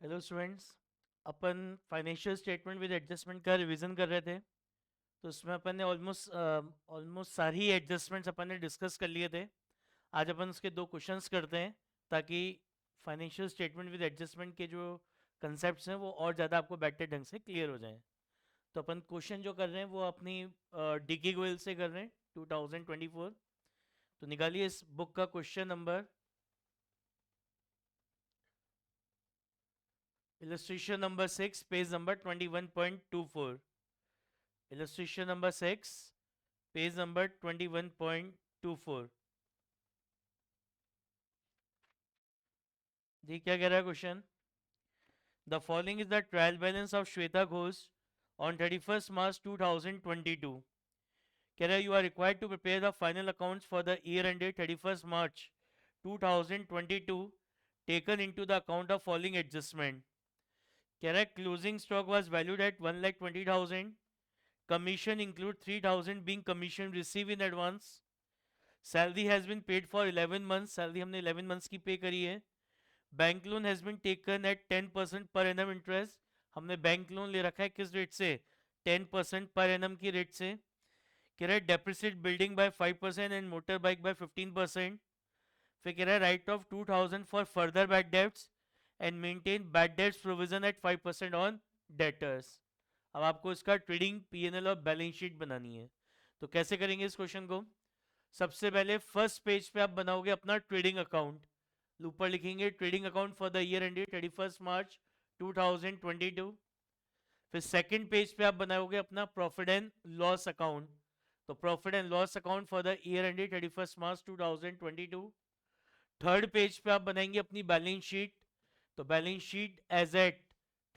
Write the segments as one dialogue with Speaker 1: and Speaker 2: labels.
Speaker 1: Hello students. Upon financial statement with adjustment का revision कर रहे थे। तो उसमें अपन ने ऑलमोस्ट सारी एडजस्टमेंट्स अपन ने डिस्कस कर लिए थे। आज अपन उसके दो क्वेश्चंस करते हैं ताकि फाइनेंशियल स्टेटमेंट विद एडजस्टमेंट के जो कंसेप्ट हैं वो और ज़्यादा आपको बेटर ढंग से क्लियर हो जाएं। तो अपन क्वेश्चन जो कर रहे हैं वो अपनी डिकी गोयल से कर रहे हैं 2024। तो निकालिए इस बुक का question number, illustration number 6, page number 21.24। illustration number 6, page number 21.24। देखिए क्या कह रहा है question. The following is the trial balance of Shweta Ghosh on 31st March 2022। कह रहा है you are required to prepare the final accounts for the year ended 31st March 2022 taken into the account of following adjustment. कह रहा है closing stock was valued at 1,20,000। Commission include 3,000 being commission received in advance। Salary has been paid for 11 months, salary हमने 11 months की pay करी है। Bank loan has been taken at 10% per annum interest, हमने bank loan ले रखा है किस rate से, 10% पर एनम की रेट से। कह रहा है depreciate building by 5% and motor bike by 15%। फिर कह रहा है write off 2,000 for further bad debts and maintain bad debts provision at 5% on debtors. अब आपको इसका ट्रेडिंग पीएनएल और बैलेंस शीट बनानी है। तो कैसे करेंगे इस क्वेश्चन को। सबसे पहले फर्स्ट पेज पे आप बनाओगे अपना ट्रेडिंग अकाउंट, ऊपर लिखेंगे trading account for the year ended 31st March 2022। फिर सेकंड पेज पे आप बनाओगे अपना प्रॉफिट एंड लॉस अकाउंट, तो profit and loss account for the year ended 31st March 2022। Third page पे आप बनाएंगे अपनी बैलेंस शीट, तो balance sheet as at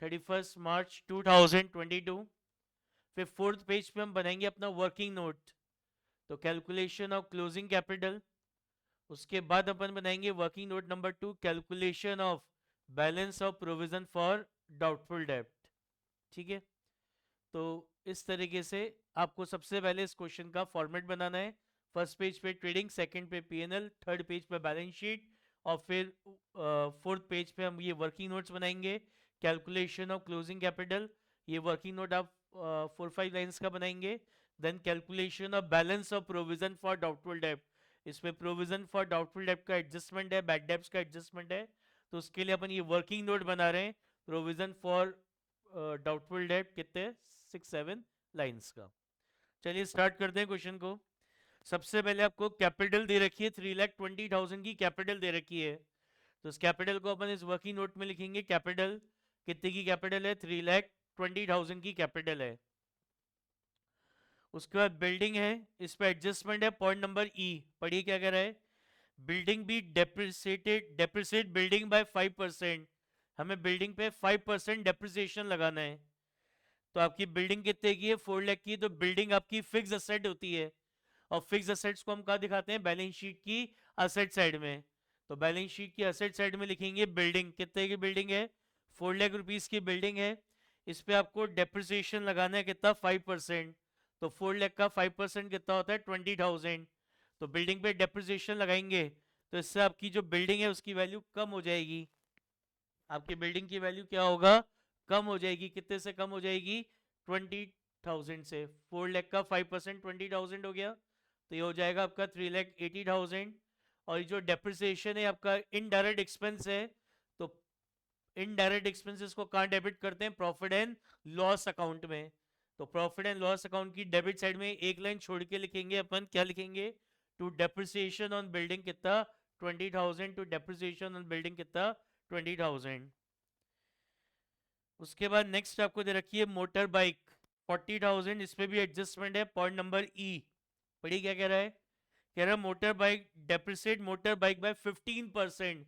Speaker 1: 31st March 2022। फिर फोर्थ पेज पे हम बनाएंगे अपना वर्किंग नोट, तो कैलकुलेशन ऑफ क्लोजिंग कैपिटल। उसके बाद अपन बनाएंगे working note number 2, calculation of balance of provision for doubtful डेब्ट। ठीक है। तो इस तरीके से आपको सबसे पहले इस क्वेश्चन का फॉर्मेट बनाना है। फर्स्ट पेज पे ट्रेडिंग, सेकंड पे पीएनएल, थर्ड पेज पे बैलेंस शीट, और फिर फोर्थ पेज पे हम ये वर्किंग नोट्स बनाएंगे, कैलकुलेशन ऑफ क्लोजिंग कैपिटल। ये वर्किंग नोट आप 4-5 लाइन्स का बनाएंगे। Then calculation of balance of provision for doubtful डेब्ट, इसमें प्रोविजन फॉर डाउटफुल डेब्ट का एडजस्टमेंट है, बैड डेब्ट्स का एडजस्टमेंट है, तो उसके लिए अपन ये वर्किंग नोट बना रहे हैं। प्रोविजन फॉर डाउटफुल डेब्ट कितने, 6-7 लाइन्स का। चलिए स्टार्ट करते हैं क्वेश्चन को। सबसे पहले आपको कैपिटल दे रखी है, 3,20,000 की कैपिटल दे रखी है। तो इस कैपिटल को अपन इस वर्किंग नोट में लिखेंगे। कैपिटल कितने की कैपिटल है, 3,20,000 की कैपिटल है। उसके बाद बिल्डिंग है, इस पर एडजस्टमेंट है, पॉइंट नंबर ई। पढ़िए क्या कह रहा है। Building be depreciate building by 5%। हमें बिल्डिंग पे 5% डेप्रिसिएशन लगाना है। तो आपकी बिल्डिंग कितने की है, 4 लाख की, तो बिल्डिंग आपकी फिक्स असेट होती है। और फिक्स असेट्स को हम कहाँ दिखाते हैं, बैलेंस शीट की असेट साइड में। तो बैलेंस शीट की असेट साइड में लिखेंगे बिल्डिंग, कितने की बिल्डिंग है, 4 लाख रुपीज की बिल्डिंग है। इस पे आपको डेप्रिसिएशन लगाना है कितना, 5%। तो 4 लाख का 5% कितना होता है, 20,000। तो बिल्डिंग पे डेप्रिसिएशन लगाएंगे, तो इससे आपकी जो बिल्डिंग है उसकी वैल्यू कम हो जाएगी। आपकी बिल्डिंग की वैल्यू क्या होगा, कम हो जाएगी। कितने से कम हो जाएगी, 20,000 से। 4 लाख का 5% 20,000 हो गया, तो ये हो जाएगा आपका 3,80,000। और ये जो डेप्रिसिएशन है आपका इनडायरेक्ट एक्सपेंस है, तो इनडायरेक्ट एक्सपेंसेस को कहाँ डेबिट करते हैं, प्रॉफिट एंड लॉस अकाउंट में। तो प्रॉफिट एंड लॉस अकाउंट की डेबिट साइड में एक लाइन छोड़ के लिखेंगे अपन, क्या लिखेंगे, टू डेप्रिसिएशन ऑन बिल्डिंग कितना, 20,000, टू डेप्रिसिएशन ऑन बिल्डिंग कितना, 20,000। उसके बाद नेक्स्ट आपको दे रखी है मोटर बाइक 40,000, इस पे भी एडजस्टमेंट है, पॉइंट नंबर ई। पढ़िए क्या कह रहा है। कह रहा है motor bike depreciate motor bike by 15%।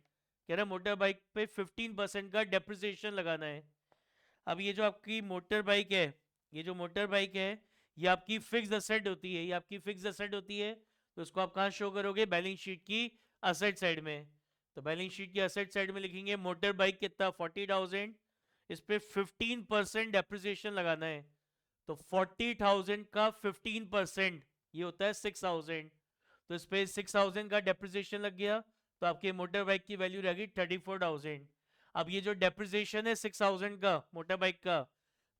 Speaker 1: कह रहा है मोटर बाइक पे 15% का डेप्रिसिएशन लगाना है। अब ये जो आपकी मोटर बाइक है, ये जो मोटर बाइक है, ये आपकी फिक्स असेट होती है, ये आपकी फिक्स असेट होती है। तो उसको आप कहाँ शो करोगे, बैलेंस शीट की असेट साइड में। तो बैलेंस शीट की असेट साइड में लिखेंगे मोटर बाइक कितना, 40,000। इस पे 15% डेप्रिसिएशन लगाना है। तो 40,000 का 15% ये होता है 6,000। तो इस पे 6,000 का डेप्रिसिएशन लग गया, तो आपके मोटर बाइक की वैल्यू रहेगी 34,000। अब ये जो डेप्रिसिएशन है 6000 का मोटर बाइक का,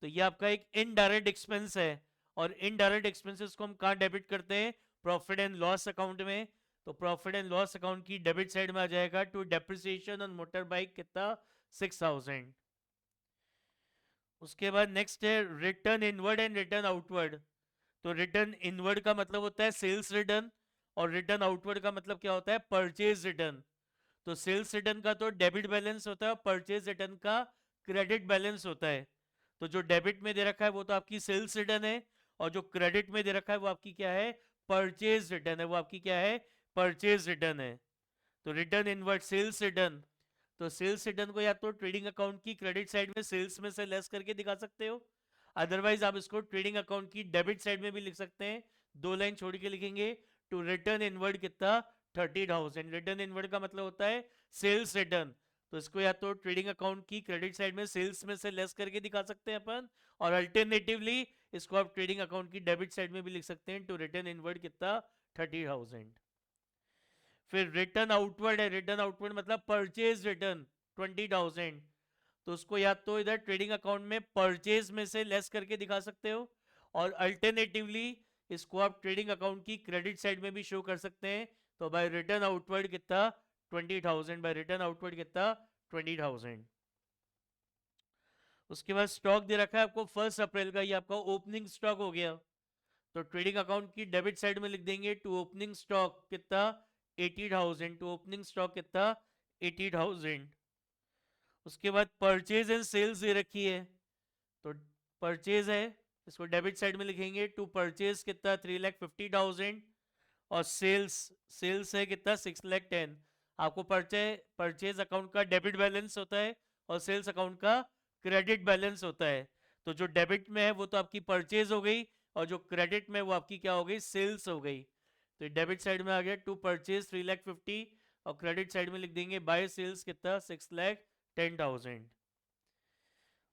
Speaker 1: तो ये आपका एक इनडायरेक्ट एक्सपेंस है, और इनडायरेक्ट एक्सपेंसेस को हम कहाँ डेबिट करते हैं? प्रॉफिट एंड लॉस अकाउंट में। तो प्रॉफिट एंड लॉस अकाउंट की डेबिट साइड में आ जाएगा to depreciation on motor bike कितना? 6000। उसके बाद नेक्स्ट है return inward and return outward. तो रिटर्न इनवर्ड का मतलब होता है सेल्स रिटर्न, और रिटर्न आउटवर्ड का मतलब क्या होता है? Purchase return. तो सेल्स रिटर्न का तो डेबिट बैलेंस होता है, और परचेज रिटर्न का क्रेडिट बैलेंस होता है। तो जो डेबिट में दे रखा है वो तो आपकी सेल्स रिटर्न है, और जो क्रेडिट में दे रखा है वो आपकी क्या है? परचेज रिटर्न है। वो आपकी क्या है? परचेज रिटर्न है। तो रिटर्न इनवर्ड सेल्स रिटर्न, तो सेल्स रिटर्न को या तो ट्रेडिंग अकाउंट की क्रेडिट साइड में सेल्स में से लेस करके दिखा सकते हो, अदरवाइज आप इसको ट्रेडिंग अकाउंट की डेबिट साइड में भी लिख सकते हैं। 2 लाइन छोड़ के लिखेंगे टू रिटर्न इनवर्ड कितना? 30,000। रिटर्न इनवर्ड का मतलब होता है सेल्स रिटर्न, तो इसको या तो ट्रेडिंग अकाउंट की क्रेडिट साइड में सेल्स में से लेस करके दिखा सकते हैं अपन, और अल्टरनेटिवली इसको आप ट्रेडिंग अकाउंट की डेबिट साइड में भी लिख सकते हैं टू रिटर्न इनवर्ड कितना? 30,000। फिर रिटर्न आउटवर्ड है, रिटर्न आउटवर्ड मतलब परचेज रिटर्न 20,000, तो उसको या तो इधर ट्रेडिंग अकाउंट में परचेज में से लेस करके दिखा सकते हो, और अल्टरनेटिवली इसको आप ट्रेडिंग अकाउंट की क्रेडिट साइड में भी शो कर सकते हैं। तो बाय रिटर्न आउटवर्ड कितना? 20,000। बाय रिटर्न आउटवर्ड कितना? 20,000। उसके बाद स्टॉक दे रखा है आपको 1 अप्रैल का, ये आपका ओपनिंग स्टॉक हो गया। तो ट्रेडिंग अकाउंट की डेबिट साइड में लिख देंगे टू ओपनिंग स्टॉक कितना? 80,000। टू ओपनिंग स्टॉक कितना? 80,000। उसके बाद परचेज एंड सेल्स दे रखी है, तो परचेज है, इसको डेबिट साइड में लिखेंगे टू परचेज कितना? 3,50,000। और सेल्स, सेल्स है कितना? 6,10,000। आपको परचेज अकाउंट का डेबिट बैलेंस होता है, और सेल्स अकाउंट का क्रेडिट बैलेंस होता है। तो जो डेबिट में है वो तो आपकी परचेज हो गई, और जो क्रेडिट में वो आपकी क्या हो गई? सेल्स हो गई। तो डेबिट साइड में आ गया टू परचेज 3,50,000, और क्रेडिट साइड में लिख देंगे बाय सेल्स कितना? 6,10,000।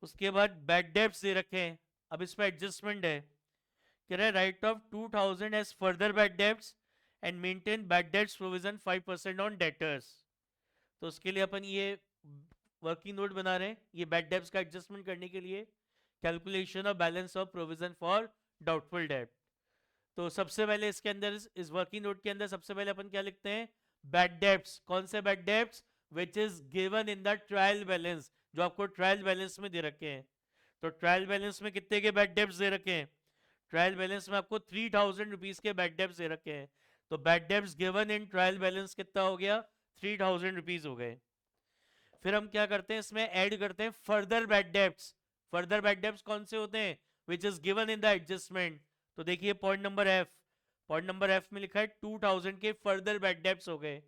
Speaker 1: उसके बाद बैड डेब्ट्स दे रखे हैं, अब इसमें एडजस्टमेंट है। कह रहा है write off 2,000 as further bad debts and maintain bad debts provision 5% on debtors. तो उसके लिए अपन ये वर्किंग नोट बना रहे हैं, ये बैड डेब्ट्स का एडजस्टमेंट करने के लिए, calculation of balance of provision for doubtful डेब्ट। तो सबसे पहले इसके अंदर इस वर्किंग नोट के अंदर सबसे पहले अपन क्या लिखते हैं? Bad debts. कौन से bad debts? Which is given in the trial balance, जो आपको ट्रायल बैलेंस में दे रखे हैं। तो ट्रायल बैलेंस में कितने के बैड डेब्ट्स दे रखे हैं? ट्रायल बैलेंस में आपको 3,000 रुपीज के बैड डेब्ट्स दे रखे हैं। तो bad debts given in trial balance कितना हो गया? 3,000 रुपीज हो गए। फिर हम क्या करते हैं, इसमें ऐड करते हैं further bad debts. Further bad debts कौन से होते हैं? Which is given in the adjustment. तो देखिए point number F, point number F में लिखा है 2,000 के फर्दर बैड डेब्ट्स हो गए,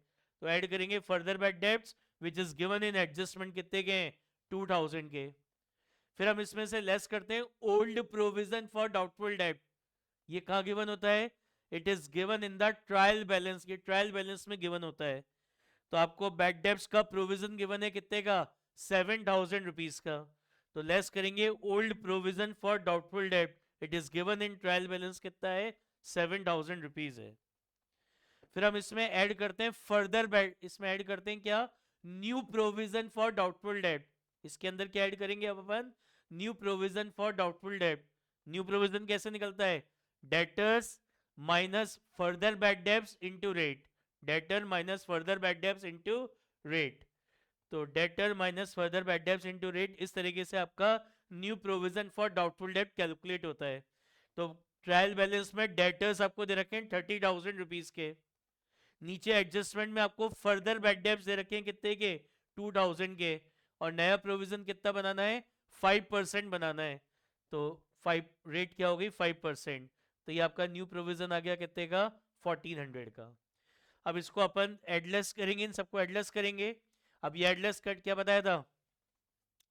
Speaker 1: तो ऐड करेंगे further bad debts which is given in adjustment, कितने के? 2,000 के। फिर हम इसमें से लेस करते हैं ओल्ड प्रोविजन फॉर डाउटफुल डेब्ट। ये कहाँ गिवन होता है? It is given in the trial balance, ये ट्रायल बैलेंस में गिवन होता है। तो आपको बैड डेब्ट्स का प्रोविजन गिवन है कितने का? 7,000 रुपीज का। तो लेस करेंगे ओल्ड प्रोविजन फॉर डाउटफुल डेब्ट, it is given in trial balance कितना है? 7,000 रुपीज है। फिर हम इसमें ऐड करते हैं फर्दर बैड, इसमें ऐड करते हैं क्या? न्यू प्रोविजन फॉर डाउटफुल डेब्ट। इसके अंदर क्या ऐड करेंगे अब अपन? न्यू प्रोविजन फॉर डाउटफुल डेब्ट। न्यू प्रोविजन कैसे निकलता है? Debtors minus further bad debts into rate, debtor minus further bad debts into rate. तो debtor minus further bad debts into rate, इस तरीके से आपका न्यू प्रोविजन फॉर डाउटफुल डेब्ट कैलकुलेट होता है। तो ट्रायल बैलेंस में डेटर्स आपको दे रखे हैं 30,000 रुपीज के, नीचे एडजस्टमेंट में आपको फर्दर बैड डेब्ट्स दे रखे हैं कितने के? 2,000 के, और नया प्रोविजन कितना बनाना है? 5% बनाना है। तो 5 रेट क्या होगी? 5%। तो ये आपका न्यू प्रोविजन आ गया कितने का? 1,400 का। अब इसको अपन एडलेस करेंगे, इन सबको एडलेस करेंगे। अब ये एडलेस कट क्या बताया था?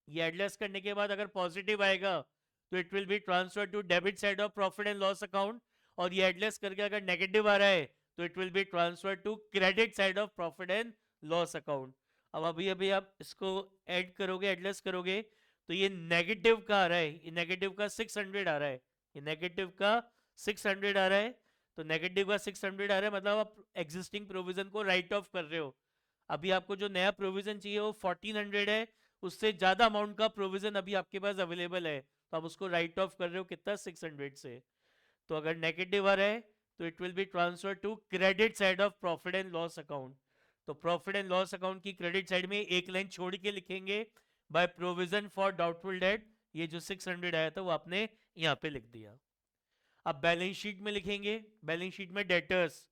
Speaker 1: ये एडलेस करने के बाद अगर पॉजिटिव आएगा तो it will be transfer to debit side of profit and loss account, और ये एडलेस करके अगर नेगेटिव आ रहा है तो it will be transfer to credit side of profit and loss account. अब अभी अभी आप इसको ऐड करोगे, एडलेस करोगे, तो ये नेगेटिव का आ रहा है, ये नेगेटिव का 600 आ रहा है, ये नेगेटिव का 600 आ रहा है। तो नेगेटिव का 600 आ रहा है मतलब आप एग्जिस्टिंग प्रोविजन को राइट ऑफ कर रहे हो। अभी आपको जो नया प्रोविजन चाहिए वो 1,400 है, उससे ज़्यादा अमाउंट का प्रोविज़न अभी आपके पास अवेलेबल है, तो आप उसको राइट ऑफ कर रहे हो कितना, 600 से। तो अगर नेगेटिव आ रहा है तो it will be transfer to credit side of profit and loss account. तो प्रॉफिट एंड लॉस अकाउंट की क्रेडिट साइड में एक लाइन छोड़ के लिखेंगे, by provision for doubtful debt. ये जो 600 आया था वो आपने यहाँ पे लिख दिया। अब बैलेंस शीट में लिखेंगे, बैलेंस शीट में डेटर्स,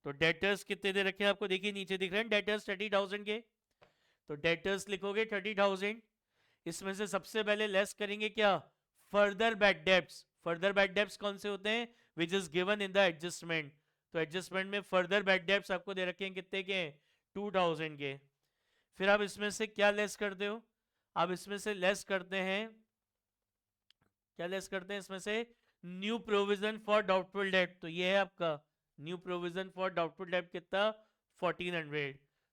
Speaker 1: तो डेटर्स कितने दे रखे हैं आपको, देखिए नीचे दिख रहे हैं डेटर्स 30,000 के। तो डेटर्स लिखोगे 30,000, इसमें से सबसे पहले लेस करेंगे क्या, further bad debts. Further bad debts कौन से होते हैं, which is given in the adjustment. तो एडजस्टमेंट में फर्दर बैड डेब्ट्स आपको दे रखे हैं कितने के, 2,000 के। फिर आप इसमें से क्या लेस करते हो, आप इसमें से लेस करते हैं, क्या लेस करते हैं इसमें से, new provision for doubtful date. तो ये है आपका new provision for doubtful date कितना, 1400।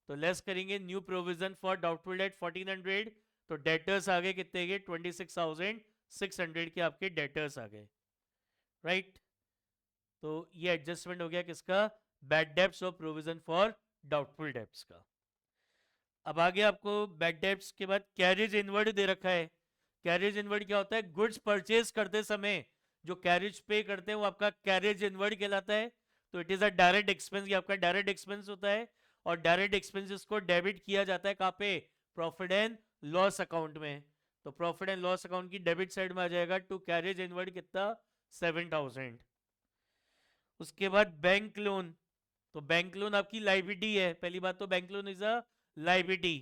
Speaker 1: तो लेस करेंगे new provision for doubtful date 1400, तो डेटर्स आ गए कितने के, 26,600 के आपके डेटर्स आ गए, राइट। तो ये एडजस्टमेंट हो गया किसका, बैड डेब्ट्स और प्रोविजन फॉर डाउटफुल डेब्ट्स का। अब आगे आपको बैड डेब्ट्स के बाद कैरेज इनवर्ड दे रखा है। कैरेज इनवर्ड क्या होता है, गुड्स परचेज करते समय जो कैरेज पे करते हैं वो आपका कैरेज इनवर्ड कहलाता है। तो it is a direct expense, ये आपका डायरेक्ट एक्सपेंस होता है, और डायरेक्ट एक्सपेंसेस को डेबिट किया जाता है कहाँ पे, प्रॉफिट एंड लॉस अकाउंट में। तो प्रॉफिट एंड लॉस अकाउंट की डेबिट साइड में आ जाएगा टू कैरेज इनवर्ड कितना, 7,000। उसके बाद बैंक लोन, तो बैंक लोन आपकी लाइबिलिटी है, पहली बात तो bank loan is a liability.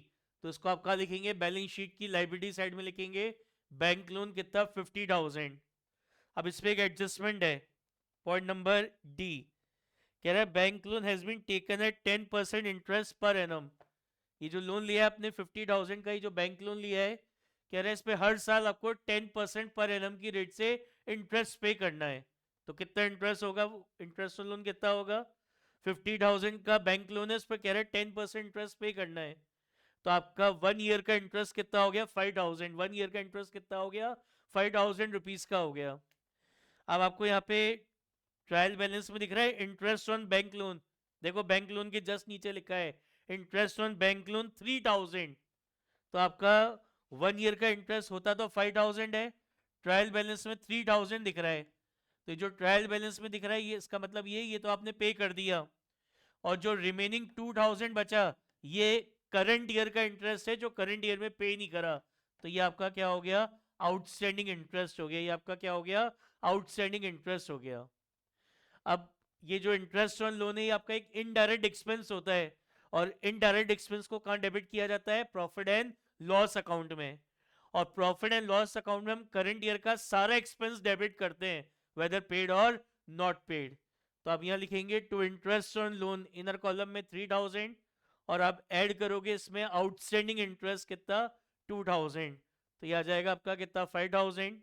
Speaker 1: तो इसको आप कहाँ लिखेंगे, बैलेंस शीट की लाइबिलिटी साइड में लिखेंगे, बैंक लोन कितना, 50,000। अब इस पे एक एडजस्टमेंट है, पॉइंट नंबर डी, कह रहा है bank loan has been taken at 10% interest पर एनम। ये जो लोन लिया है आपने 50,000 का, ये जो बैंक लोन लिया है, कह रहे हैं इस पे हर साल आपको 10% पर एनम की रेट से इंटरेस्ट पे करना है। तो कितना इंटरेस्ट होगा, इंटरेस्ट लोन कितना होगा, 50,000 का बैंक लोन है, इस पर कह रहे हैं 10% इंटरेस्ट पे करना है। तो आपका 1 ईयर का इंटरेस्ट कितना हो गया, 5,000। 1 ईयर का इंटरेस्ट कितना हो गया, 5,000 रुपीज का हो गया। अब आपको यहाँ पे ट्रायल बैलेंस में दिख रहा है इंटरेस्ट ऑन बैंक लोन, देखो बैंक लोन के जस्ट नीचे लिखा है इंटरेस्ट ऑन बैंक लोन 3,000। तो आपका 1 ईयर का इंटरेस्ट होता तो 5,000 है, ट्रायल बैलेंस में 3,000 दिख रहा है। तो जो ट्रायल बैलेंस में दिख रहा है ये इसका मतलब ये तो आपने पे कर दिया, और जो रिमेनिंग 2,000 बचा ये करंट ईयर का इंटरेस्ट है जो करंट ईयर में पे नहीं करा। तो ये आपका क्या हो गया, आउटस्टैंडिंग इंटरेस्ट हो गया, ये आपका क्या हो गया, आउटस्टैंडिंग इंटरेस्ट हो गया। अब ये जो इंटरेस्ट ऑन लोन है ये आपका एक इनडायरेक्ट एक्सपेंस होता है, और इनडायरेक्ट एक्सपेंस को कहाँ डेबिट किया जाता है, प्रॉफिट एंड लॉस अकाउंट में। और प्रॉफिट एंड लॉस अकाउंट में हम करंट ईयर का सारा एक्सपेंस डेबिट करते हैं, वेदर पेड और नॉट पेड। तो आप यहाँ लिखेंगे to interest on loan, inner column में 3,000, और आप ऐड करोगे इसमें आउटस्टैंडिंग इंटरेस्ट कितना, 2,000। तो ये आ जाएगा आपका कितना, 5,000।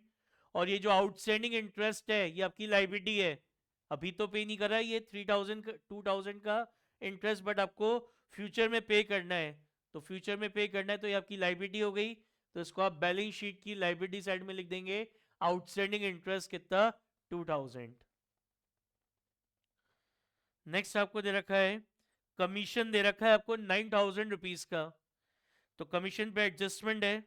Speaker 1: और ये जो आउटस्टैंडिंग इंटरेस्ट है ये आपकी लाइबिलिटी है, अभी तो पे नहीं कर रहा है ये 3,000 का 2,000 का इंटरेस्ट, बट आपको फ्यूचर में पे करना है। तो फ्यूचर में पे करना है तो ये आपकी लाइबिलिटी हो गई, तो इसको आप बैलेंस शीट की लाइबिलिटी साइड में लिख देंगे, आउटस्टैंडिंग इंटरेस्ट कितना, 2,000। नेक्स्ट आपको दे रखा है कमीशन, दे रखा है आपको 9,000 रुपीज का। तो कमीशन पे एडजस्टमेंट है,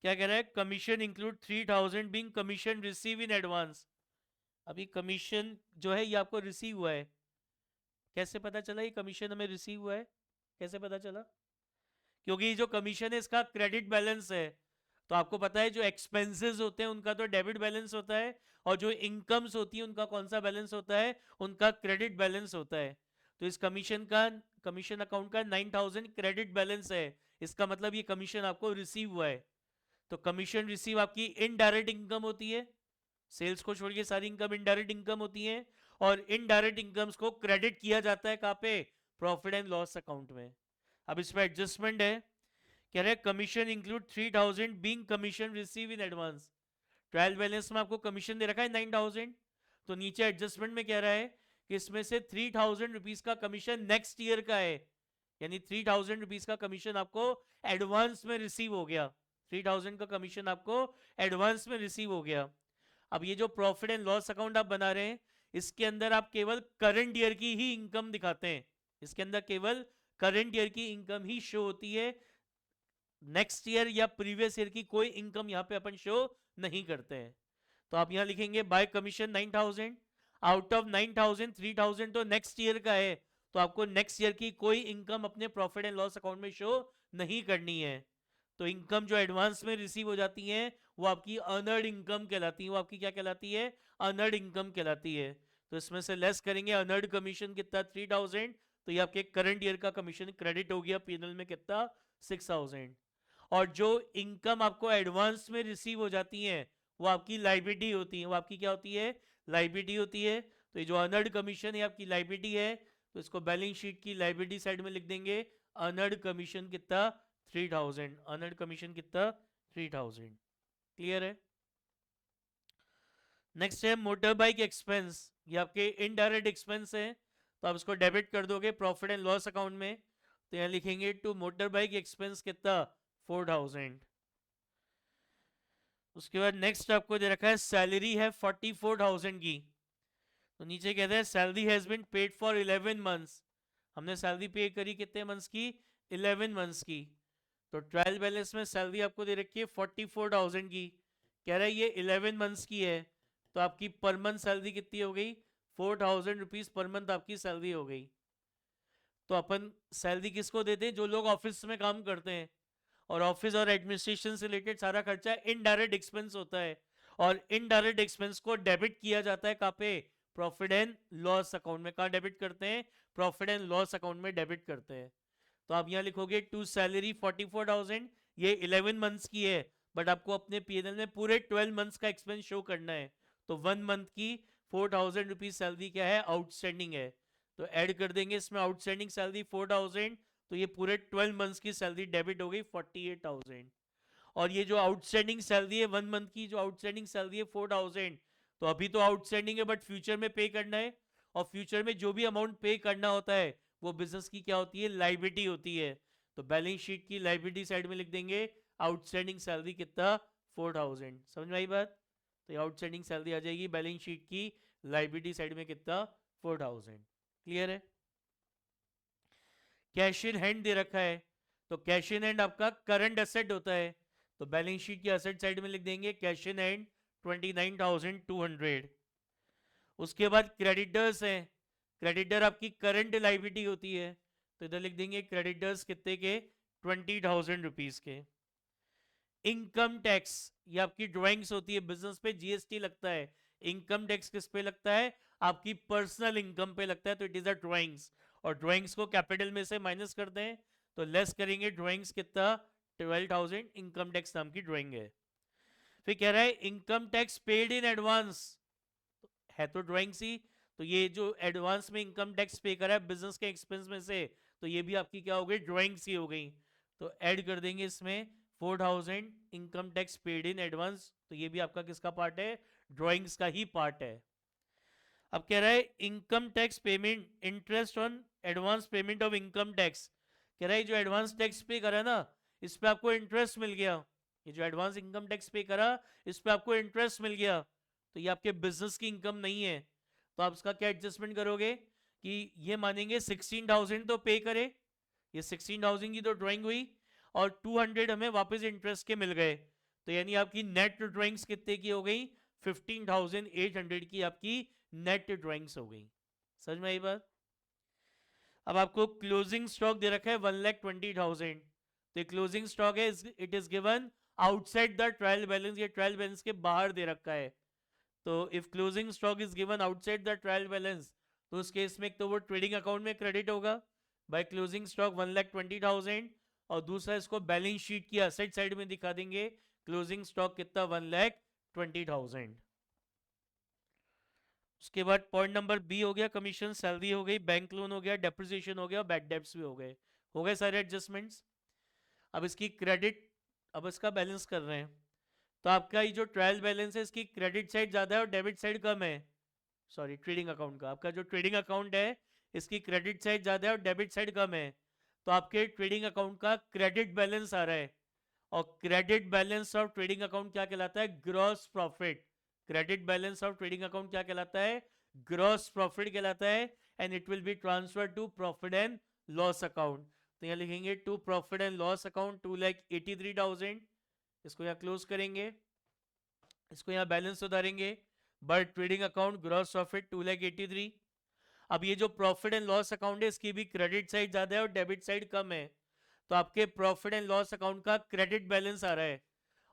Speaker 1: क्या कह रहा है, commission include 3,000 being commission receive in advance. अभी कमीशन जो है ये आपको रिसीव हुआ है, कैसे पता चला ये कमीशन हमें रिसीव हुआ है, कैसे पता चला, क्योंकि ये जो कमीशन है इसका क्रेडिट बैलेंस है। तो आपको पता है जो एक्सपेंसेस होते हैं उनका तो डेबिट बैलेंस होता है, और जो इनकम्स होती है उनका कौन सा बैलेंस होता है, उनका क्रेडिट बैलेंस होता है। तो इस कमीशन अकाउंट का 9,000 क्रेडिट बैलेंस है, इसका मतलब ये कमीशन आपको रिसीव हुआ है। तो कमीशन रिसीव आपकी इनडायरेक्ट इनकम होती है, सेल्स को छोड़िए सारी इनकम इनडायरेक्ट इनकम होती है, और इनडायरेक्ट इनकम्स को क्रेडिट किया जाता है कहाँ पे, प्रॉफिट एंड लॉस अकाउंट में। अब इसमें एडजस्टमेंट है, कह रहे हैं commission include 3,000 being commission receive in advance. Trial balance में आपको कमीशन दे रखा है 9,000, तो नीचे एडजस्टमेंट में कह रहा है कि इसमें से 3,000 रुपीज का कमीशन नेक्स्ट ईयर का है, यानी 3,000 रुपीज का कमीशन आपको एडवांस में रिसीव हो गया, 3,000 का कमीशन आपको एडवांस में रिसीव हो गया। अब ये जो प्रॉफिट एंड लॉस अकाउंट आप बना रहे हैं इसके अंदर आप केवल करंट ईयर की ही इनकम दिखाते हैं, इसके अंदर केवल करंट ईयर की इनकम ही शो होती है, नेक्स्ट ईयर या प्रीवियस ईयर की कोई इनकम यहाँ पे अपन शो नहीं करते हैं। तो आप यहाँ लिखेंगे बाय कमीशन 9,000, आउट ऑफ 9,000 3,000 तो नेक्स्ट ईयर का है, तो आपको नेक्स्ट ईयर की कोई इनकम अपने प्रॉफिट एंड लॉस अकाउंट में शो नहीं करनी है। तो इनकम जो एडवांस में रिसीव हो जाती है वो आपकी अर्नर्ड इनकम कहलाती है। वो आपकी क्या कहलाती है? अर्नर्ड इनकम कहलाती है। तो इसमें से लेस करेंगे अर्नर्ड कमीशन कितना 3,000, तो ये आपके करंट ईयर का कमीशन क्रेडिट हो गया पीएनएल में कितना 6,000। और जो इनकम आपको एडवांस में रिसीव हो जाती है वो आपकी लाइबिलिटी होती है। वो आपकी क्या होती है? लाइबिलिटी होती है। तो ये जो अर्नर्ड कमीशन है आपकी लाइबिलिटी है, तो इसको बैलेंस शीट की लाइबिलिटी साइड में लिख देंगे। अर्नर्ड कमीशन कितना 3,000। अर्नर्ड कमीशन कितना 3,000। क्लियर है? नेक्स्ट है मोटर बाइक एक्सपेंस। ये आपके इनडायरेक्ट एक्सपेंस है, तो आप इसको डेबिट कर दोगे प्रॉफिट एंड लॉस अकाउंट में। तो यहाँ लिखेंगे टू मोटर बाइक एक्सपेंस कितना 4,000। उसके बाद नेक्स्ट आपको दे रखा है सैलरी है 44,000 की। तो नीचे कहते हैं salary has been paid for 11 months. हमने सैलरी पे करी कितने मंथ्स की? 11 मंथ्स की। तो ट्रायल बैलेंस में सैलरी आपको दे रखी है 44,000 की। कह रहा है ये 11 मंथ्स की है, तो आपकी पर मंथ सैलरी कितनी हो गई? 4,000 रुपीज पर मंथ आपकी सैलरी हो गई। तो अपन सैलरी किसको देते हैं? जो लोग ऑफिस में काम करते हैं। और ऑफिस और एडमिनिस्ट्रेशन से रिलेटेड सारा खर्चा इनडायरेक्ट एक्सपेंस होता है, और इनडायरेक्ट एक्सपेंस को डेबिट किया जाता है कहाँ पे? प्रॉफिट एंड लॉस अकाउंट में। कहाँ डेबिट करते हैं? प्रॉफिट एंड लॉस अकाउंट में डेबिट करते हैं। तो आप यहाँ लिखोगे टू सैलरी 44,000, ये 11 मंथ्स की है, बट आपको अपने पीएनएल में पूरे 12 मंथ्स का एक्सपेंस शो करना है। तो 1 मंथ की 4,000 रुपीज सैलरी क्या है? आउटस्टैंडिंग है। तो ऐड कर देंगे इसमें आउटस्टैंडिंग सैलरी 4,000, तो ये पूरे 12 मंथ्स की सैलरी डेबिट हो गई 48,000। और ये जो आउटस्टैंडिंग सैलरी है 1 मंथ की, जो आउटस्टैंडिंग सैलरी है 4,000, तो अभी तो आउटस्टैंडिंग है बट फ्यूचर में पे करना है। और फ्यूचर में जो भी अमाउंट पे करना होता है वो बिजनेस की क्या होती है? लाइबिलिटी होती है। तो बैलेंस शीट की लाइबिलिटी साइड में लिख देंगे आउटस्टैंडिंग सैलरी कितना 4,000। समझ में आई बात? तो आउटस्टैंडिंग सैलरी आ जाएगी बैलेंस शीट की लाइबिलिटी साइड में कितना 4,000। क्लियर है? कैश इन हैंड दे रखा है, तो कैश इन हैंड आपका करंट एसेट होता है। तो बैलेंस शीट की एसेट साइड में लिख देंगे कैश इन हैंड 29,200। उसके बाद क्रेडिटर्स हैं। क्रेडिटर आपकी करंट लाइबिलिटी होती है, तो इधर लिख देंगे क्रेडिटर्स कितने के? 20,000 रुपीज के। इनकम टैक्स, ये आपकी ड्राइंग्स होती है, बिजनेस पे जीएसटी लगता है। इनकम टैक्स किस पे लगता है? आपकी पर्सनल इनकम पे लगता है, तो इट इज अ ड्राइंग्स। और ड्राइंग्स को कैपिटल में से माइनस कर दें, तो लेस करेंगे ड्राइंग्स कितना 12,000। इनकम टैक्स नाम की ड्राइंग है। फिर कह रहा है income tax paid in advance, है तो ड्राइंग्स ही, तो ये जो एडवांस में इनकम टैक्स पे करा है बिजनेस के एक्सपेंस में से, तो ये भी आपकी क्या हो गई? ड्राइंग्स ही हो गई। तो ऐड कर देंगे इसमें 4,000 income tax paid in advance, तो ये भी आपका किसका पार्ट है? ड्राइंग्स का ही पार्ट है। अब कह रहा है income tax payment interest on advance payment of income tax. कह रहा है जो एडवांस टैक्स पे करा ना, इस पे आपको इंटरेस्ट मिल गया। ये जो एडवांस इनकम टैक्स पे करा इस पे आपको इंटरेस्ट मिल गया, तो ये आपके बिजनेस की इनकम नहीं है। तो आप इसका क्या एडजस्टमेंट करोगे कि ये मानेंगे 16,000 तो पे करे, ये 16,000 की तो ड्राइंग हुई, और 200 हमें वापस इंटरेस्ट के मिल गए, तो यानी आपकी नेट ड्राइंग्स कितने की हो गई? 15,800 की आपकी नेट ड्राइंग्स हो गई। समझ में आई बात? अब आपको क्लोजिंग स्टॉक दे रखा है 1,20,000। तो क्लोजिंग स्टॉक है, it is given outside the trial balance, ये ट्रायल बैलेंस के बाहर दे रखा है। तो if closing stock is given outside the trial balance, तो उस केस में एक तो वो ट्रेडिंग अकाउंट में क्रेडिट होगा बाय क्लोजिंग स्टॉक 1,20,000, और दूसरा इसको बैलेंस शीट की असेट साइड में दिखा देंगे क्लोजिंग स्टॉक कितना 1,20,000। उसके बाद पॉइंट नंबर बी हो गया कमीशन सैलरी हो गई, बैंक लोन हो गया, डेप्रिसिएशन हो गया, बैड डेब्ट्स भी हो गए सारे एडजस्टमेंट्स। अब इसकी क्रेडिट, अब इसका बैलेंस कर रहे हैं, तो आपका ये जो ट्रायल बैलेंस है इसकी क्रेडिट साइड ज़्यादा है और डेबिट साइड कम है। सॉरी, ट्रेडिंग अकाउंट का, आपका जो ट्रेडिंग अकाउंट है इसकी क्रेडिट साइड ज़्यादा है और डेबिट साइड कम है। तो आपके ट्रेडिंग अकाउंट का क्रेडिट बैलेंस आ रहा है, और credit balance of trading account क्या कहलाता है? Gross profit. Credit balance of trading account क्या कहलाता है? ग्रॉस प्रॉफिट कहलाता है, and it will be transfer to profit and loss account. तो यहाँ लिखेंगे to profit and loss account 2,83,000, इसको यहाँ क्लोज करेंगे, इसको यहाँ बैलेंस उतारेंगे, but trading account gross profit 2,83,000। अब ये जो प्रॉफिट एंड लॉस अकाउंट है इसकी भी क्रेडिट साइड ज्यादा है और डेबिट साइड कम है, तो आपके प्रॉफिट एंड लॉस अकाउंट का क्रेडिट बैलेंस आ रहा है,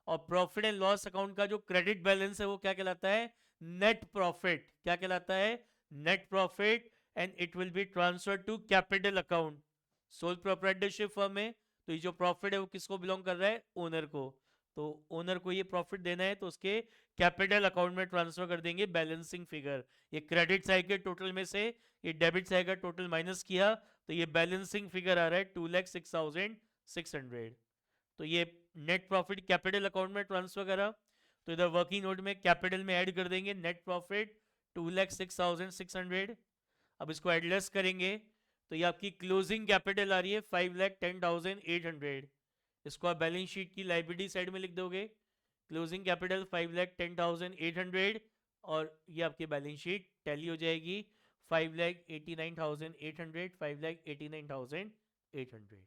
Speaker 1: और प्रॉफिट एंड लॉस अकाउंट का जो क्रेडिट बैलेंस है वो क्या कहलाता है, नेट प्रॉफिट। क्या कहलाता है, net profit, and it will be transfer to capital account. Sole proprietorship firm है तो ये जो प्रॉफिट है वो किसको बिलोंग कर रहा है, ओनर को, तो ओनर को ये प्रॉफिट देना है तो उसके कैपिटल अकाउंट में ट्रांसफर कर देंगे बैलेंसिंग फिगर। ये क्रेडिट साइड के टोटल में से ये डेबिट साइड का टोटल माइनस किया तो ये बैलेंसिंग फिगर आ रहा है 2,06,600। तो ये नेट प्रॉफिट कैपिटल अकाउंट में ट्रांसफर करा, तो इधर वर्किंग नोट में कैपिटल में ऐड कर देंगे नेट प्रॉफिट 2,06,600। अब इसको एडलेस करेंगे तो ये आपकी क्लोजिंग कैपिटल आ रही है 5,10,800। इसको आप बैलेंस शीट की लाइबिलिटी साइड में लिख दोगे, क्लोजिंग कैपिटल 5,10,800, और ये आपकी बैलेंस शीट टैली हो जाएगी 5,89,800, 5,89,800।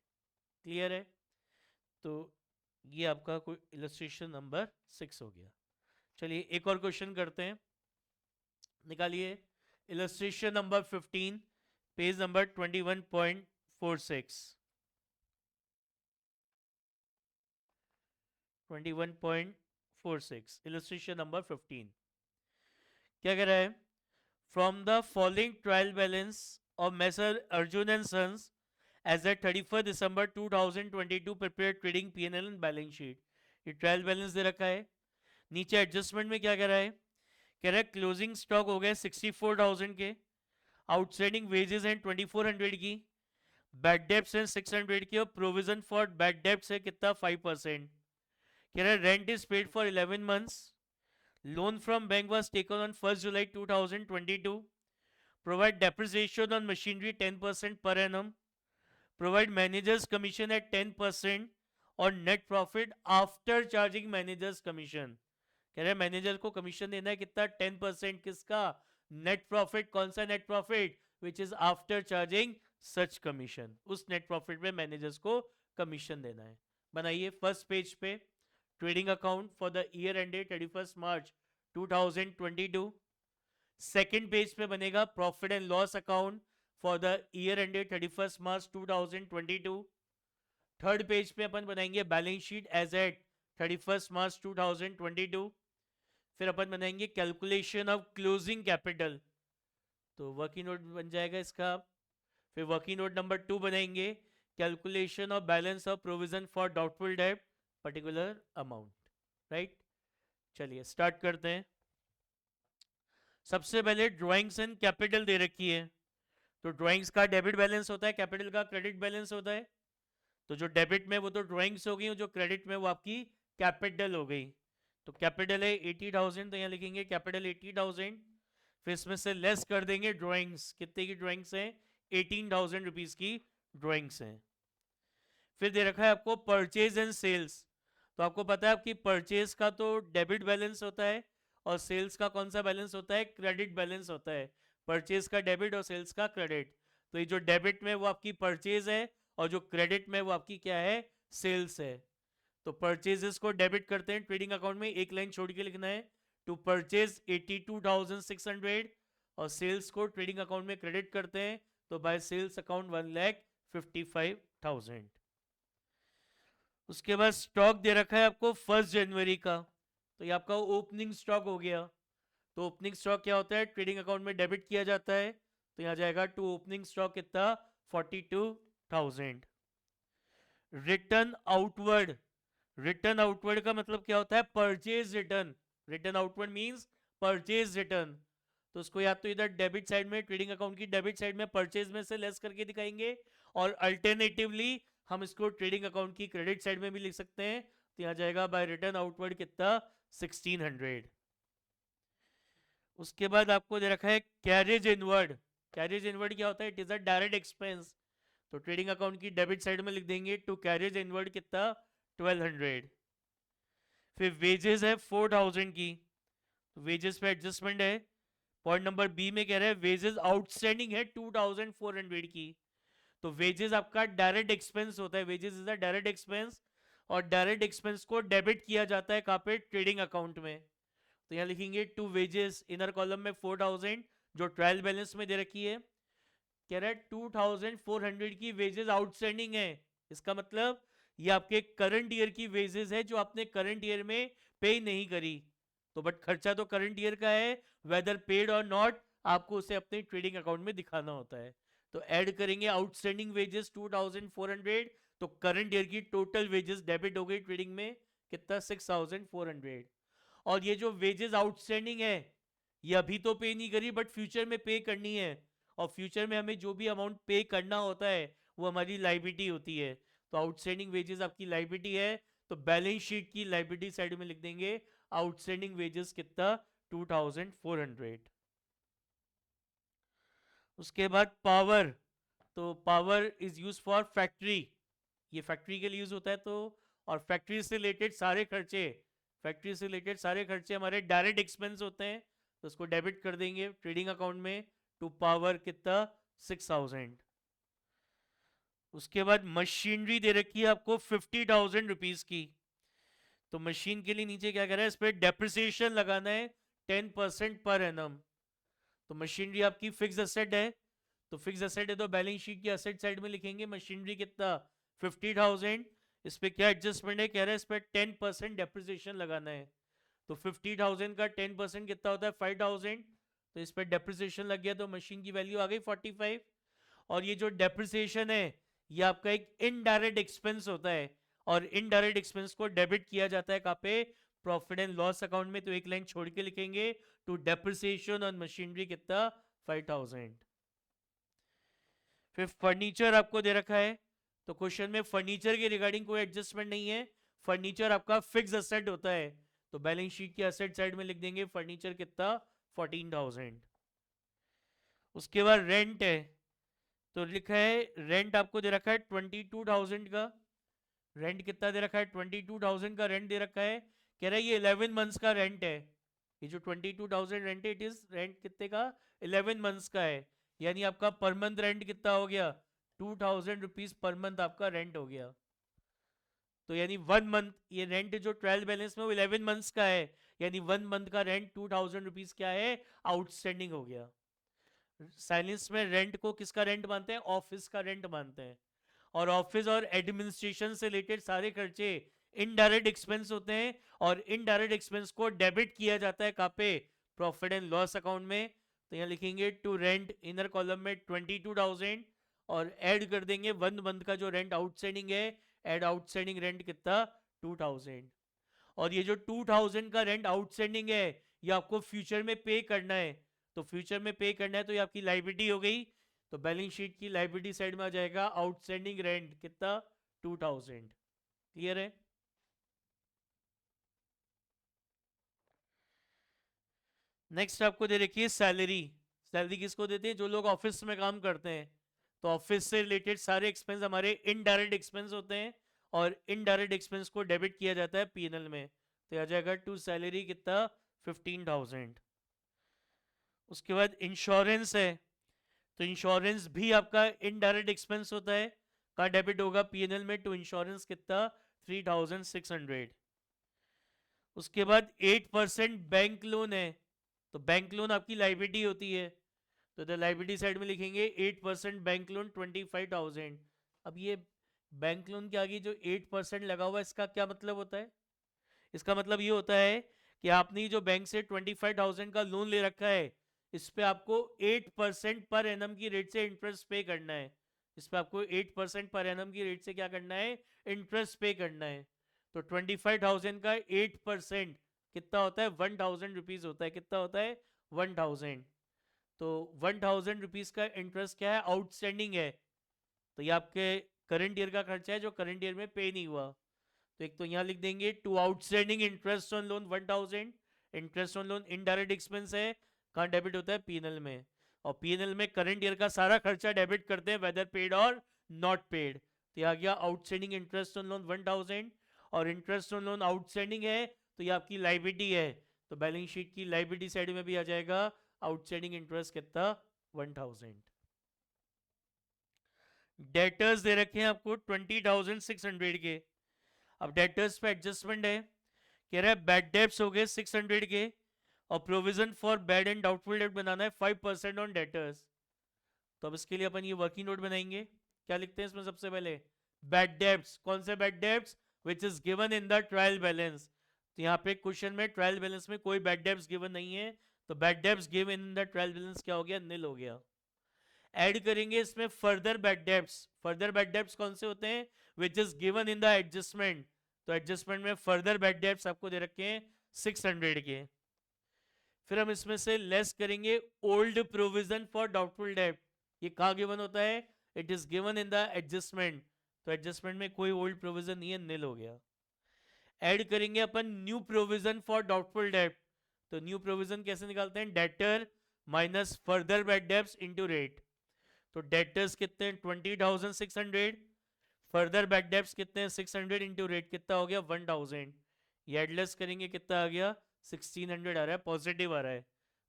Speaker 1: क्लियर है, तो ये आपका कोई इलस्ट्रेशन नंबर 6 हो गया। चलिए एक और क्वेश्चन करते हैं, निकालिए illustration number 15, page number 21.46। 21.46 illustration number 15 क्या कह रहा है, from the following trial balance of messrs Arjun and sons as at 31 December 2022 prepare trading PNL and balance sheet. ये ट्रायल बैलेंस दे रखा है। नीचे एडजस्टमेंट में क्या कह रहा है, कह रहा है क्लोजिंग स्टॉक हो गया 64,000 के, आउटस्टैंडिंग वेजेस हैं 2,400 की, बैड डेब्ट्स हैं 600 की, और प्रोविजन फॉर बैड डेब्ट्स है कितना 5%। कह रहा है rent is paid for 11 months, loan from bank was taken on 1 July 2022, provide depreciation on machinery 10% per annum, provide managers commission at 10% और net profit after charging managers commission. कह रहे हैं manager को कमीशन देना है कितना 10%, किसका, नेट प्रॉफिट। कौन सा net profit, which is after charging such commission, उस नेट प्रॉफिट में मैनेजर्स को कमीशन देना है। बनाइए फर्स्ट पेज पे trading account for the year ended 31 March 2022। Second page पे बनेगा profit and loss account for the year ended 31 March 2022। Third page पे अपन बनाएंगे बैलेंस शीट एज एट 31 मार्च 2022। फिर अपन बनाएंगे कैलकुलेशन ऑफ क्लोजिंग कैपिटल, तो वर्किंग नोट बन जाएगा इसका। फिर वर्किंग नोट नंबर 2 बनाएंगे calculation of balance of provision for doubtful date particular amount, right. चलिए स्टार्ट करते हैं। सबसे पहले ड्राइंग्स एंड कैपिटल दे रखी है, तो ड्राइंग्स का डेबिट बैलेंस होता है, कैपिटल का क्रेडिट बैलेंस होता है। तो जो डेबिट में वो तो ड्राइंग्स हो गई, जो क्रेडिट में वो आपकी कैपिटल हो गई। तो कैपिटल है 80,000, तो यहाँ लिखेंगे कैपिटल 80,000, फिर इसमें से लेस कर देंगे ड्राइंग्स, कितने की ड्राइंग्स हैं, 18,000 रुपीज की ड्राइंग्स हैं। फिर दे रखा है आपको परचेज एंड सेल्स, तो आपको पता है आपकी परचेज का तो डेबिट बैलेंस होता है और सेल्स का कौन सा बैलेंस होता है, क्रेडिट बैलेंस होता है। परचेज का डेबिट और सेल्स का क्रेडिट, तो ये जो डेबिट में वो आपकी परचेज है और जो क्रेडिट में वो आपकी क्या है, सेल्स है। तो परचेजेस को डेबिट करते हैं ट्रेडिंग अकाउंट में, एक लाइन छोड़ के लिखना है, टू परचेज 82,600, और सेल्स को ट्रेडिंग अकाउंट में क्रेडिट करते हैं, तो बाय सेल्स अकाउंट 1,55,000। उसके बाद स्टॉक दे रखा है आपको 1 जनवरी का, तो ये आपका ओपनिंग स्टॉक हो गया। तो ओपनिंग स्टॉक क्या होता है, ट्रेडिंग अकाउंट में डेबिट किया जाता है, तो यहाँ जाएगा टू ओपनिंग स्टॉक कितना 42,000। रिटर्न आउटवर्ड, रिटर्न आउटवर्ड का मतलब क्या होता है, purchase return. Return outward means purchase return, तो उसको या तो इधर डेबिट साइड में, ट्रेडिंग अकाउंट की डेबिट साइड में परचेज में से लेस करके दिखाएंगे, और अल्टरनेटिवली हम इसको ट्रेडिंग अकाउंट की क्रेडिट साइड में भी लिख सकते हैं। तो यहाँ जाएगा बाय रिटर्न आउटवर्ड कितना 1,600। उसके बाद आपको दे रखा है कैरेज इनवर्ड। कैरेज इनवर्ड क्या होता है, it is a direct expense, तो ट्रेडिंग अकाउंट की डेबिट साइड में लिख देंगे टू कैरेज इनवर्ड कितना 1,200। फिर वेजेस है 4,000 की, तो वेजेस पे एडजस्टमेंट है। पॉइंट नंबर बी में कह रहे हैं वेजेस आउटस्टैंडिंग है 2,400 की, तो वेजेस आपका डायरेक्ट एक्सपेंस होता है, wages is a direct expense, और डायरेक्ट एक्सपेंस को डेबिट किया जाता है कहाँ पे, ट्रेडिंग अकाउंट में। तो यहाँ लिखेंगे टू वेजेस, इनर कॉलम में 4000 जो ट्रायल बैलेंस में दे रखी है, कह रहा है 2400 की वेजेस आउटस्टैंडिंग है। इसका मतलब ये आपके करंट ईयर की वेजेस है जो आपने करंट ईयर में पे नहीं करी, तो बट खर्चा तो करंट ईयर का है, वेदर पेड और नॉट, आपको उसे अपने ट्रेडिंग अकाउंट में दिखाना होता है। तो ऐड करेंगे आउटस्टैंडिंग वेजेस 2400, तो करंट ईयर की टोटल वेजेस डेबिट हो गई ट्रेडिंग में, कितना, 6400। और ये जो वेजेस आउटस्टैंडिंग है ये अभी तो पे नहीं करी बट फ्यूचर में पे करनी है, और फ्यूचर में हमें जो भी अमाउंट पे करना होता है वो हमारी लाइबिलिटी होती है। तो आउटस्टैंडिंग वेजेस आपकी लाइबिलिटी है, तो बैलेंस शीट की लाइबिलिटी साइड में लिख देंगे आउटस्टैंडिंग वेजेस कितना, 2400। उसके बाद पावर, तो power is use for factory, ये फैक्ट्री के लिए यूज होता है। तो और फैक्ट्री से रिलेटेड सारे खर्चे, फैक्ट्री से रिलेटेड सारे खर्चे हमारे डायरेक्ट एक्सपेंस होते हैं, तो उसको डेबिट कर देंगे ट्रेडिंग अकाउंट में, टू पावर कितना, 6000। उसके बाद मशीनरी दे रखी है आपको 50,000 रुपीज की, तो मशीन के लिए नीचे क्या कर रहा है, इस पर डेप्रिसिएशन लगाना है 10% पर एनम। तो मशीनरी आपकी फिक्स एसेट है, तो फिक्स एसेट है तो बैलेंस शीट की एसेट साइड में लिखेंगे मशीनरी कितना, 50,000। इस पे क्या एडजस्टमेंट है, कह रहा है इस पे 10% डेप्रिसिएशन लगाना है, तो 50,000 का 10% कितना होता है, 5,000। तो इस पर डेप्रिसिएशन लग गया तो मशीन की वैल्यू आ गई 45। और ये जो डेप्रिसिएशन है ये आपका एक इनडायरेक्ट एक्सपेंस होता है, और इनडायरेक्ट एक्सपेंस को डेबिट किया जाता है कहाँ पे, प्रॉफिट एंड लॉस अकाउंट में। तो एक लाइन छोड़ के लिखेंगे टू डेप्रिसिएशन ऑन मशीनरी कितना, 5000। फिर फर्नीचर आपको दे रखा है, तो क्वेश्चन में फर्नीचर के रिगार्डिंग कोई एडजस्टमेंट नहीं है, फर्नीचर आपका फिक्स एसेट होता है, तो बैलेंस शीट की एसेट साइड में लिख देंगे फर्नीचर कितना, 14,000। उसके बाद रेंट है, तो लिखा है रेंट आपको दे रखा है 22,000 का, रेंट कितना दे रखा है, 22,000 का रेंट दे रखा है, कह रहा है ये 11 मंथ्स का रेंट है। ये जो 22,000 रेंट है, इट इज रेंट कितने का, 11 मंथ्स का है, यानी आपका पर मंथ रेंट कितना हो गया, 2,000 रुपीज पर मंथ आपका रेंट हो गया। तो यानी 1 मंथ, ये रेंट जो ट्रायल बैलेंस में वो 11 मंथ्स का है, यानी 1 मंथ का रेंट 2,000 रुपीज क्या है, आउटस्टैंडिंग हो गया। साइलेंस में रेंट को किसका रेंट मानते हैं, ऑफिस का रेंट मानते हैं, और ऑफिस और एडमिनिस्ट्रेशन से रिलेटेड सारे खर्चे इनडायरेक्ट एक्सपेंस होते हैं, और इनडायरेक्ट एक्सपेंस को डेबिट किया जाता है कहाँ पे, प्रॉफिट एंड लॉस अकाउंट में। तो यहाँ लिखेंगे टू रेंट, इनर कॉलम में 22,000, और ऐड कर देंगे 1 मंथ का जो रेंट आउटस्टैंडिंग है, एड आउटस्टैंडिंग रेंट कितना, 2,000। और ये जो 2,000 का रेंट आउटस्टैंडिंग है ये आपको फ्यूचर में पे करना है, तो फ्यूचर में पे करना है तो ये आपकी लाइबिलिटी हो गई, तो बैलेंस शीट की लाइबिलिटी साइड में आ जाएगा आउटस्टैंडिंग रेंट कितना, 2,000। क्लियर है। नेक्स्ट आपको दे रखी है सैलरी, सैलरी किसको देते हैं, जो लोग ऑफिस में काम करते हैं, तो ऑफिस से रिलेटेड सारे एक्सपेंस हमारे इनडायरेक्ट एक्सपेंस होते हैं, और इनडायरेक्ट एक्सपेंस को डेबिट किया जाता है पीएनएल में, तो आ जाएगा टू सैलरी कितना, 15,000। उसके बाद इंश्योरेंस है, तो इंश्योरेंस भी आपका इनडायरेक्ट एक्सपेंस होता है, का डेबिट होगा पीएनएल में, टू इंश्योरेंस कितना, 3,600। उसके बाद 8% बैंक लोन है, तो बैंक लोन आपकी लाइबिलिटी होती है, तो द लाइबिलिटी साइड में लिखेंगे 8% बैंक लोन 25,000। अब ये बैंक लोन के आगे जो 8% लगा हुआ है इसका क्या मतलब होता है, इसका मतलब ये होता है कि आपने जो बैंक से 25,000 का लोन ले रखा है इस पे आपको 8% पर एनम की रेट से इंटरेस्ट पे करना है, इस पे आपको 8% पर एनम की रेट से क्या करना है, इंटरेस्ट पे करना है। तो 25,000 का 8% कितना होता है, 1,000 रुपीज होता है, कितना होता है, 1,000। तो 1,000 रुपीज का इंटरेस्ट क्या है, आउटस्टैंडिंग है, तो ये आपके करंट ईयर का खर्चा है जो करंट ईयर में पे नहीं हुआ। तो एक तो यहाँ लिख देंगे to outstanding interest on loan 1,000, interest on loan indirect expense है, कहाँ डेबिट होता है, पीएनएल में, और पीएनएल में करंट ईयर का सारा खर्चा डेबिट करते हैं वेदर पेड और नॉट पेड। तो ये आ गया आउटस्टैंडिंग इंटरेस्ट ऑन लोन 1,000, और इंटरेस्ट ऑन लोन आउटस्टैंडिंग है तो ये आपकी लाइबिलिटी है, तो बैलेंस शीट की लाइबिलिटी साइड में भी आ जाएगा आउटस्टैंडिंग इंटरेस्ट कितना, 1,000। डेटर्स दे रखे हैं आपको 20,600 के। अब डेटर्स पे एडजस्टमेंट है, कह रहा है बैड डेब्ट्स हो गए 600 के, और provision for bad and doubtful debt बनाना है 5% ऑन डेटर्स। तो अब इसके लिए अपन ये वर्किंग नोट बनाएंगे। क्या लिखते हैं इसमें सबसे पहले? Bad debts. कौन से bad debts? Which is given in the trial balance. तो यहाँ पे क्वेश्चन में ट्रायल बैलेंस में कोई बैड डेब्ट्स गिवन नहीं है, तो bad debts given in the trial balance क्या हो गया? नील हो गया। ऐड करेंगे इसमें further bad debts. Further bad debts कौन से होते हैं? Which is given in the adjustment. तो एडजस्टमेंट में फर्दर बैड डेब्ट्स आपको दे रखे हैं 600 के। फिर हम इसमें से लेस करेंगे ओल्ड प्रोविजन फॉर डाउटफुल डेब्ट। ये कहाँ गिवन होता है? It is given in the adjustment. तो एडजस्टमेंट में कोई ओल्ड प्रोविजन नहीं है, नील हो गया। ऐड करेंगे अपन न्यू प्रोविजन फॉर डाउटफुल डेब्ट। तो न्यू प्रोविजन कैसे निकालते हैं? Debtor minus further bad debts into rate. तो डेटर्स कितने हैं? 20,600। फर्दर बैड डेब्ट्स कितने हैं? 600 इंटू रेट कितना हो गया? 1,000। ये एडलेस करेंगे कितना आ गया? 1600 आ रहा है, पॉजिटिव आ रहा है।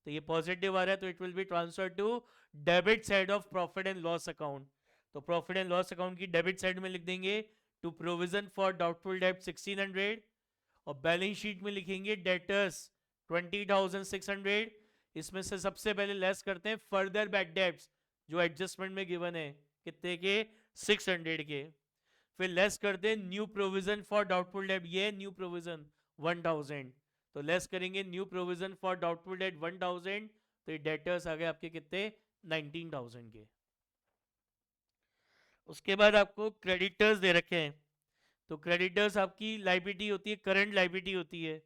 Speaker 1: तो ये पॉजिटिव आ रहा है तो it will be transfer to debit side of profit and loss account. तो प्रॉफिट एंड लॉस अकाउंट की डेबिट साइड में लिख देंगे टू प्रोविजन फॉर डाउटफुल डेब्ट 1600, और बैलेंस शीट में लिखेंगे डेटर्स 20,600। इसमें से सबसे पहले लेस करते हैं फर्दर बैड डेब्ट्स जो एडजस्टमेंट में गिवन है, कितने के? 600 के। फिर लेस करते हैं न्यू प्रोविजन फॉर डाउटफुल डेब्ट, ये न्यू प्रोविजन 1000। तो लेस करेंगे न्यू प्रोविजन फॉर डाउटफुल डेब्ट 1000, तो ये डेटर्स आ गए आपके कितने? 19,000 के। उसके बाद आपको क्रेडिटर्स दे रखे हैं। तो क्रेडिटर्स आपकी लाइबिलिटी होती है, करंट लाइबिलिटी होती है।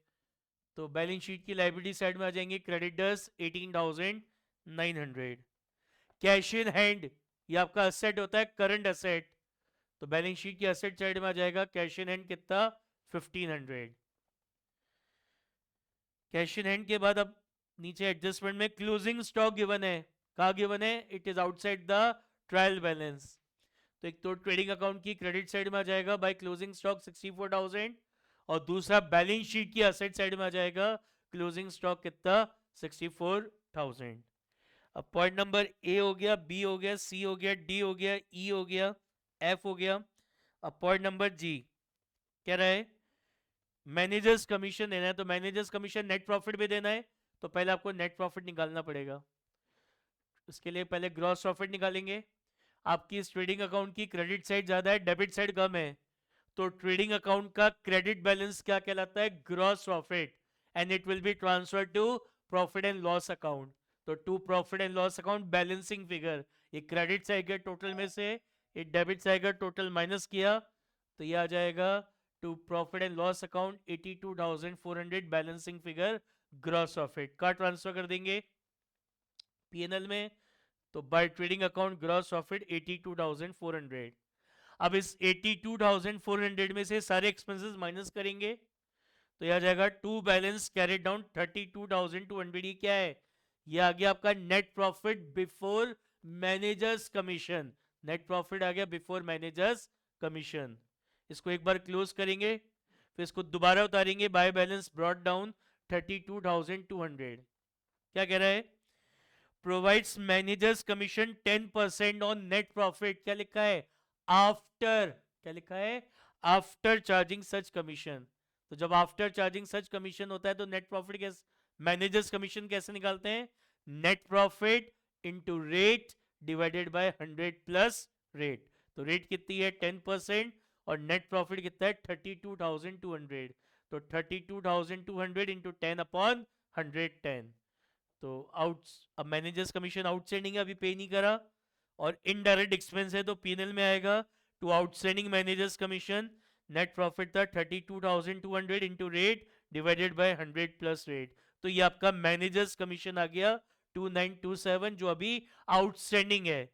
Speaker 1: तो बैलेंस शीट की लाइबिलिटी साइड में आ जाएंगे क्रेडिटर्स 18,900। कैश इन हैंड ये आपका असेट होता है, करंट असेट। तो बैलेंस शीट की असेट साइड में आ जाएगा कैश इन हैंड कितना? 1,500। कैश इन हैंड के बाद अब नीचे एडजस्टमेंट में क्लोजिंग स्टॉक गिवन है। कहाँ गिवन है? It is outside the trial balance. तो एक तो ट्रेडिंग अकाउंट की क्रेडिट साइड में आ जाएगा बाय क्लोजिंग स्टॉक 64,000, और दूसरा बैलेंस शीट की असेट साइड में आ जाएगा क्लोजिंग स्टॉक कितना? 64,000। अब पॉइंट नंबर ए हो गया, बी हो गया, सी हो गया, डी हो गया, ई हो गया, एफ हो गया। अब पॉइंट नंबर जी कह रहा है मैनेजर्स कमीशन देना है। तो मैनेजर्स कमीशन नेट प्रॉफिट भी देना है, तो पहले आपको नेट प्रॉफिट निकालना पड़ेगा। उसके लिए पहले ग्रॉस प्रॉफिट निकालेंगे। आपकी इस ट्रेडिंग अकाउंट की क्रेडिट साइड ज्यादा है, डेबिट साइड कम है, तो ट्रेडिंग अकाउंट का क्रेडिट बैलेंस क्या कहलाता है? Gross profit, and it will be transfer to profit and loss account. तो to profit and loss account balancing figure, ये क्रेडिट से आएगा टोटल में से, ये डेबिट से आएगा टोटल माइनस किया, तो ये आ जाएगा to profit and loss account 82,400 balancing figure gross profit का ट्रांसफर कर देंगे पीएनएल में। तो by trading account gross profit 82,400। अब इस 82,400 में से सारे एक्सपेंसेस माइनस करेंगे, तो यह आ जाएगा टू बैलेंस कैरिड डाउन 32,200। ये क्या है? ये आ गया आपका net profit before manager's commission. Net profit आ गया बिफोर मैनेजर्स कमीशन। इसको एक बार क्लोज करेंगे, फिर इसको दोबारा उतारेंगे बाय बैलेंस ब्रॉट डाउन 32,200। क्या कह रहा है? Provides managers commission 10% on net profit. क्या लिखा है? आफ्टर। क्या लिखा है? आफ्टर चार्जिंग सच कमीशन। तो जब आफ्टर चार्जिंग सच कमीशन होता है तो नेट प्रॉफिट कैसे, मैनेजर्स कमीशन कैसे निकालते हैं? Net profit into rate divided by 100 plus rate. तो रेट कितनी है? 10%, और नेट प्रॉफिट कितना है? 32,200। तो 32,200 इंटू 10 अपॉन 110। तो आउट, अब मैनेजर्स कमीशन आउटस्टैंडिंग है, अभी पे नहीं करा, और इनडायरेक्ट एक्सपेंस है तो पीएनएल में आएगा to outstanding managers commission. Net profit था 32,200 into rate divided by 100 plus rate. तो ये आपका मैनेजर्स कमीशन आ गया 2927, जो अभी आउटस्टैंडिंग है।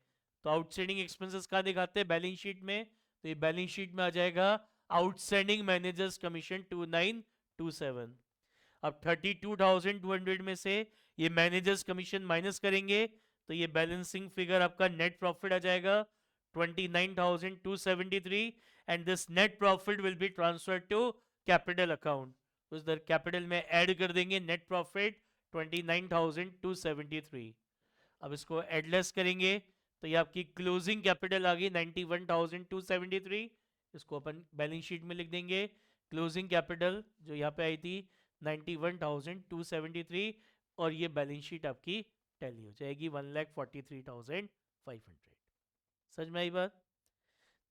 Speaker 1: तो आउटस्टैंडिंग एक्सपेंसेस कहाँ दिखाते हैं? बैलेंस शीट में। तो ये बैलेंस शीट में आ जाएगा आउटस्टैंडिंग मैनेजर्स कमीशन 2927। अब 32,200 में से ये मैनेजर्स कमीशन माइनस करेंगे, तो ये बैलेंसिंग फिगर आपका नेट प्रॉफिट आ जाएगा 29,273, and this net profit will be transfer to capital account. उस दर कैपिटल में ऐड कर देंगे नेट प्रॉफिट 29,273। अब इसको एडलेस करेंगे तो ये आपकी क्लोजिंग कैपिटल आ गई 91,273, इसको अपन बैलेंस शीट में लिख देंगे। क्लोजिंग कैपिटल जो यहाँ पे आई थी 91,273, और ये बैलेंस शीट आपकी टैली हो जाएगी 1,43,500। समझ में आई बात?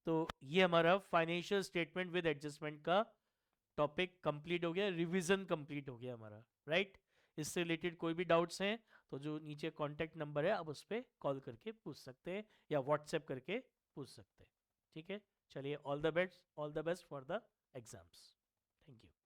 Speaker 1: तो ये हमारा फाइनेंशियल स्टेटमेंट विद एडजस्टमेंट का टॉपिक कंप्लीट हो गया, रिवीजन कंप्लीट हो गया हमारा, राइट? इससे रिलेटेड कोई भी डाउट्स हैं तो जो नीचे कॉन्टैक्ट नंबर है आप उस पर कॉल करके पूछ सकते हैं या व्हाट्सएप करके पूछ सकते हैं। ठीक है, चलिए, all the best for the exams. Thank you.